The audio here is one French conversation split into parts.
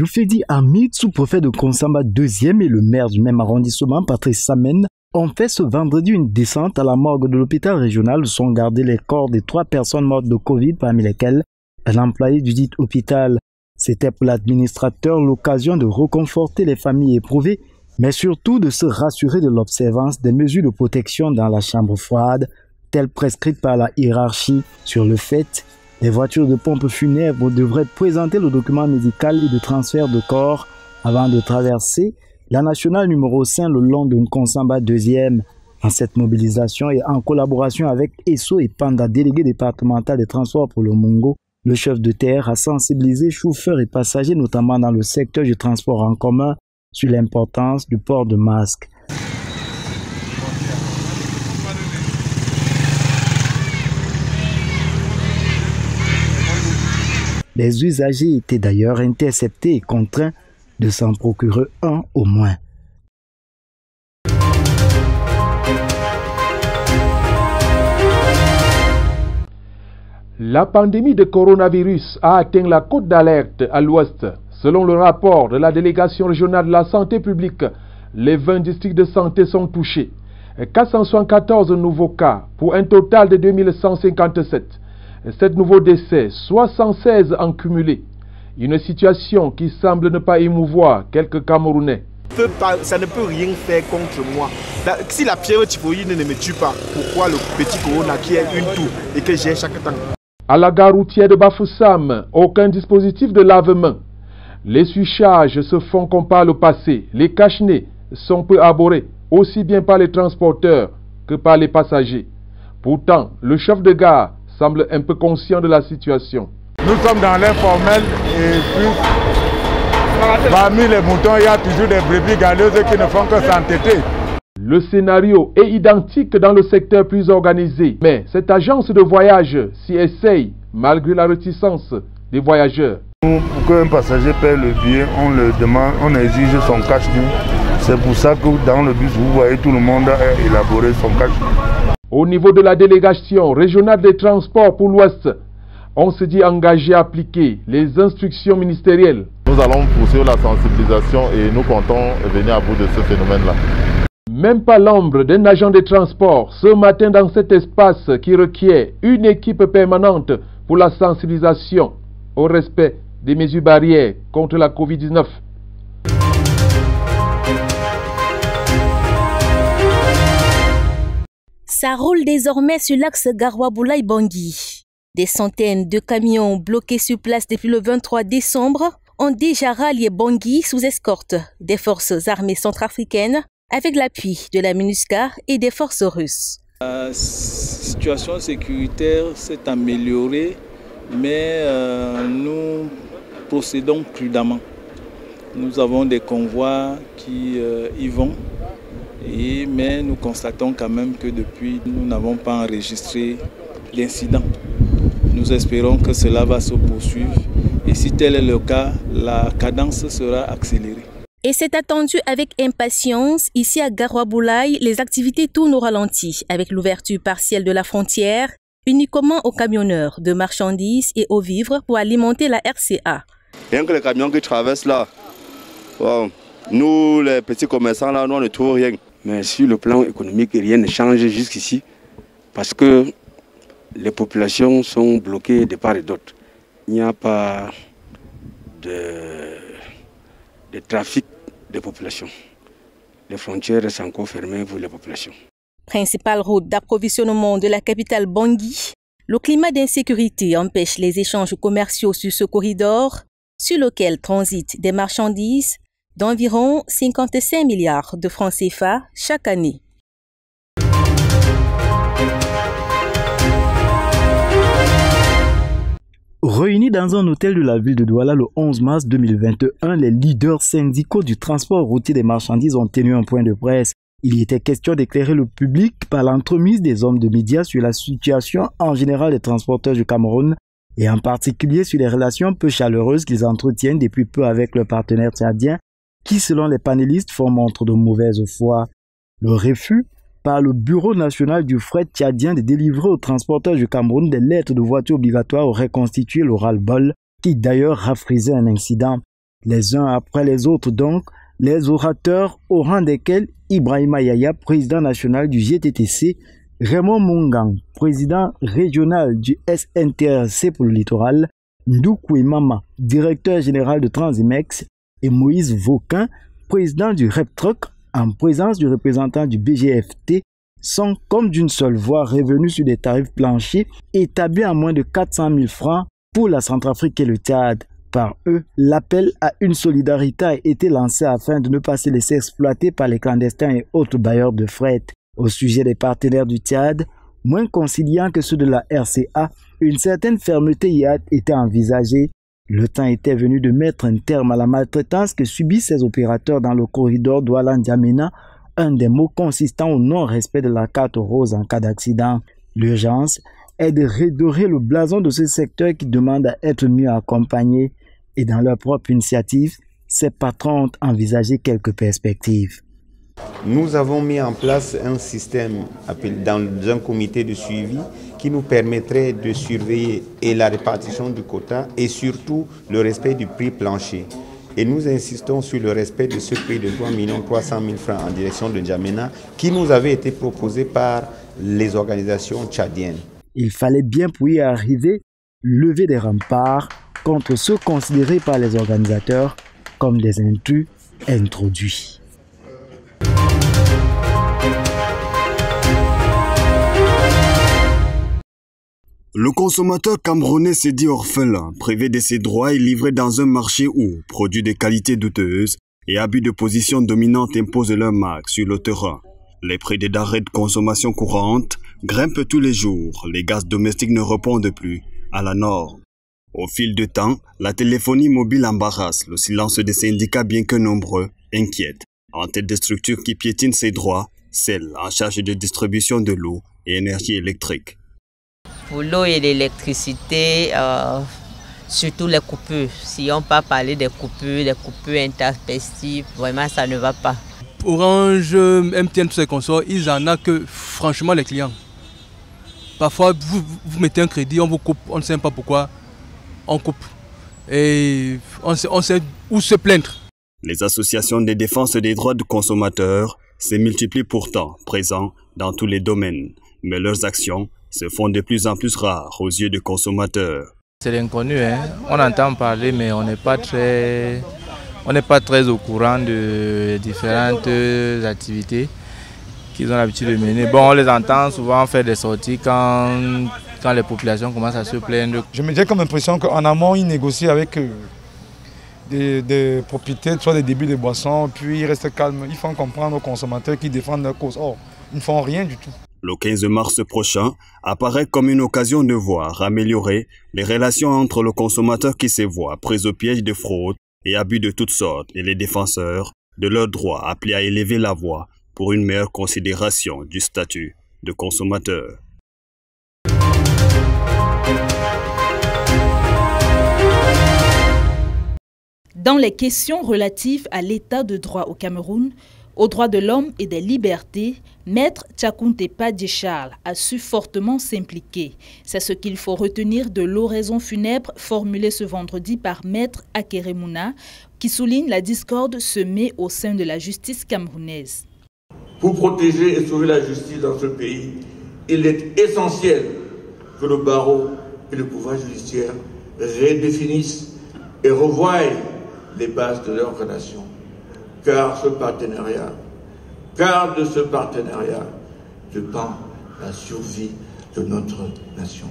Lufedi Hamid, sous-préfet de Konsamba 2e et le maire du même arrondissement, Patrice Samen, ont fait ce vendredi une descente à la morgue de l'hôpital régional où sont gardés les corps des 3 personnes mortes de Covid, parmi lesquelles un employé du dit hôpital. C'était pour l'administrateur l'occasion de reconforter les familles éprouvées, mais surtout de se rassurer de l'observance des mesures de protection dans la chambre froide, telles prescrites par la hiérarchie. Sur le fait, les voitures de pompe funèbre devraient présenter le document médical et de transfert de corps avant de traverser la nationale numéro 5 le long de Konsamba 2e. En cette mobilisation et en collaboration avec ESSO et Panda, délégué départemental des transports pour le Mungo, le chef de terre a sensibilisé chauffeurs et passagers, notamment dans le secteur du transport en commun, sur l'importance du port de masque. Les usagers étaient d'ailleurs interceptés et contraints de s'en procurer un au moins. La pandémie de coronavirus a atteint la cote d'alerte à l'ouest. Selon le rapport de la délégation régionale de la santé publique, les 20 districts de santé sont touchés. 474 nouveaux cas pour un total de 2157. 7 nouveaux décès, 76 en cumulé. Une situation qui semble ne pas émouvoir quelques Camerounais. Ça ne peut rien faire contre moi. Si la fièvre typhoïde ne me tue pas, pourquoi le petit corona qui est une toux et que j'ai chaque temps? À la gare routière de Bafoussam, aucun dispositif de lave-mains. Les suchages se font comme par le passé. Les cache-nez sont peu abordés, aussi bien par les transporteurs que par les passagers. Pourtant, le chef de gare semble un peu conscient de la situation. Nous sommes dans l'informel et puis parmi les moutons, il y a toujours des brebis galeuses qui ne font que s'entêter. Le scénario est identique dans le secteur plus organisé, mais cette agence de voyage s'y essaye malgré la réticence des voyageurs. Pour qu'un passager paie le billet, on le demande, on exige son cash-nez. C'est pour ça que dans le bus, vous voyez tout le monde a élaboré son cash-nez. Au niveau de la délégation régionale des transports pour l'Ouest, on se dit engagé à appliquer les instructions ministérielles. Nous allons poursuivre la sensibilisation et nous comptons venir à bout de ce phénomène-là. Même pas l'ombre d'un agent de transport ce matin dans cet espace qui requiert une équipe permanente pour la sensibilisation au respect des mesures barrières contre la Covid-19. Ça roule désormais sur l'axe Garoua-Boulaye-Bangui. Des centaines de camions bloqués sur place depuis le 23 décembre ont déjà rallié Bangui sous escorte des forces armées centrafricaines avec l'appui de la MINUSCA et des forces russes. La situation sécuritaire s'est améliorée, mais nous procédons prudemment. Nous avons des convois qui y vont, mais nous constatons quand même que depuis, nous n'avons pas enregistré d'incident. Nous espérons que cela va se poursuivre et si tel est le cas, la cadence sera accélérée. Et c'est attendu avec impatience. Ici à Garoua-Boulaye, les activités tournent au ralenti avec l'ouverture partielle de la frontière, uniquement aux camionneurs de marchandises et aux vivres pour alimenter la RCA. Rien que les camions qui traversent là, wow. Nous les petits commerçants là, nous on ne trouvons rien. Mais sur le plan économique, rien ne change jusqu'ici parce que les populations sont bloquées de part et d'autre. Il n'y a pas de trafic de population. Les frontières restent encore fermées pour les populations. Principale route d'approvisionnement de la capitale Bangui, le climat d'insécurité empêche les échanges commerciaux sur ce corridor, sur lequel transitent des marchandises d'environ 55 milliards de francs CFA chaque année. Réunis dans un hôtel de la ville de Douala le 11 mars 2021, les leaders syndicaux du transport routier des marchandises ont tenu un point de presse. Il y était question d'éclairer le public par l'entremise des hommes de médias sur la situation en général des transporteurs du Cameroun et en particulier sur les relations peu chaleureuses qu'ils entretiennent depuis peu avec leurs partenaires tchadiens qui, selon les panélistes, font montre de mauvaise foi. Le refus par le Bureau national du fret tchadien de délivrer aux transporteurs du Cameroun des lettres de voiture obligatoires aurait constitué le ras-le-bol qui d'ailleurs rafraisait un incident. Les uns après les autres donc, les orateurs au rang desquels Ibrahima Yaya, président national du GTTC, Raymond Mungang, président régional du SNTRC pour le littoral, Ndoukou Mama, directeur général de Transimex, et Moïse Vauquin, président du REPTROC, en présence du représentant du BGFT, sont comme d'une seule voix revenus sur des tarifs planchers établis à moins de 400 000 francs pour la Centrafrique et le Tchad. Par eux, l'appel à une solidarité a été lancé afin de ne pas se laisser exploiter par les clandestins et autres bailleurs de fret. Au sujet des partenaires du Tchad, moins conciliants que ceux de la RCA, une certaine fermeté y a été envisagée. Le temps était venu de mettre un terme à la maltraitance que subissent ces opérateurs dans le corridor Douala-N'Djamena, un des mots consistant au non-respect de la carte rose en cas d'accident. L'urgence est de redorer le blason de ce secteur qui demande à être mieux accompagné et dans leur propre initiative, ces patrons ont envisagé quelques perspectives. Nous avons mis en place un système dans un comité de suivi qui nous permettrait de surveiller et la répartition du quota et surtout le respect du prix plancher. Et nous insistons sur le respect de ce prix de 3 300 000 francs en direction de N'Djamena qui nous avait été proposé par les organisations tchadiennes. Il fallait bien pour y arriver lever des remparts contre ceux considérés par les organisateurs comme des intrus introduits. Le consommateur camerounais s'est dit orphelin, privé de ses droits et livré dans un marché où produits de qualité douteuse et abus de position dominante imposent leur marque sur le terrain. Les prix des denrées de consommation courante grimpent tous les jours. Les gaz domestiques ne répondent plus à la norme. Au fil du temps, la téléphonie mobile embarrasse. Le silence des syndicats, bien que nombreux, inquiète. En tête des structures qui piétinent ses droits, celles en charge de distribution de l'eau et énergie électrique. Pour l'eau et l'électricité, surtout les coupures. Si on peut parler des coupures intempestives, vraiment ça ne va pas. Orange, MTN, tous ces consorts, ils en ont que franchement les clients. Parfois, vous mettez un crédit, on vous coupe, on ne sait pas pourquoi, on coupe. Et on sait où se plaindre. Les associations de défense des droits du consommateur se multiplient pourtant, présents dans tous les domaines. Mais leurs actions se font de plus en plus rares aux yeux des consommateurs. C'est l'inconnu, hein? On entend parler, mais on n'est pas très au courant de différentes activités qu'ils ont l'habitude de mener. Bon, on les entend souvent faire des sorties quand les populations commencent à se plaindre. Je me dis comme l'impression qu'en amont, ils négocient avec des propriétaires, soit des débits de boissons, puis ils restent calmes. Ils font comprendre aux consommateurs qui défendent leur cause. Or, ils ne font rien du tout. Le 15 mars prochain apparaît comme une occasion de voir améliorer les relations entre le consommateur qui se voit pris au piège de fraude et abus de toutes sortes et les défenseurs de leurs droits appelés à élever la voix pour une meilleure considération du statut de consommateur. Dans les questions relatives à l'état de droit au Cameroun, aux droits de l'homme et des libertés, Maître Tchakountepa Djecharl a su fortement s'impliquer. C'est ce qu'il faut retenir de l'oraison funèbre formulée ce vendredi par Maître Akeremouna, qui souligne la discorde semée au sein de la justice camerounaise. Pour protéger et sauver la justice dans ce pays, il est essentiel que le barreau et le pouvoir judiciaire redéfinissent et revoient les bases de leur relation. Car de ce partenariat dépend la survie de notre nation.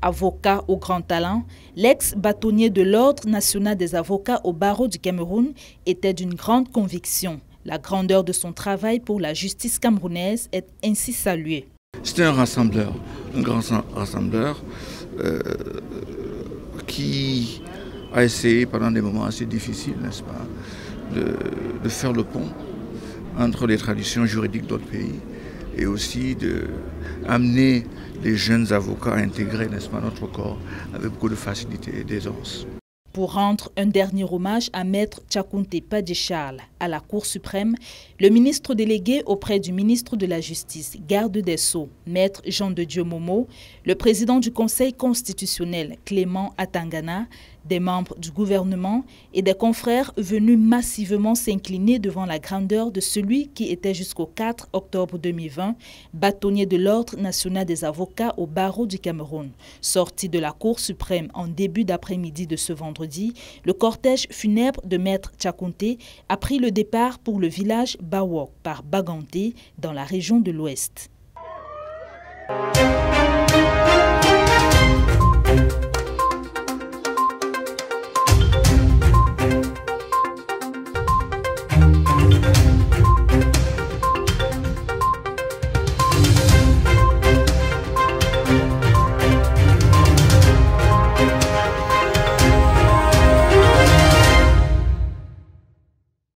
Avocat au grand talent, l'ex-bâtonnier de l'Ordre national des avocats au barreau du Cameroun était d'une grande conviction. La grandeur de son travail pour la justice camerounaise est ainsi saluée. C'était un rassembleur, un grand rassembleur qui a essayé pendant des moments assez difficiles, n'est-ce pas, de faire le pont entre les traditions juridiques d'autres pays et aussi d'amener les jeunes avocats à intégrer, n'est-ce pas, notre corps avec beaucoup de facilité et d'aisance. Pour rendre un dernier hommage à Maître Tchakountepa Djecharl, à la Cour suprême, le ministre délégué auprès du ministre de la Justice, garde des Sceaux, Maître Jean de Dieu Momo, le président du Conseil constitutionnel, Clément Atangana, des membres du gouvernement et des confrères venus massivement s'incliner devant la grandeur de celui qui était jusqu'au 4 octobre 2020 bâtonnier de l'Ordre national des avocats au barreau du Cameroun. Sorti de la Cour suprême en début d'après-midi de ce vendredi, le cortège funèbre de Maître Tchakounté a pris le départ pour le village Bawok par Baganté dans la région de l'Ouest.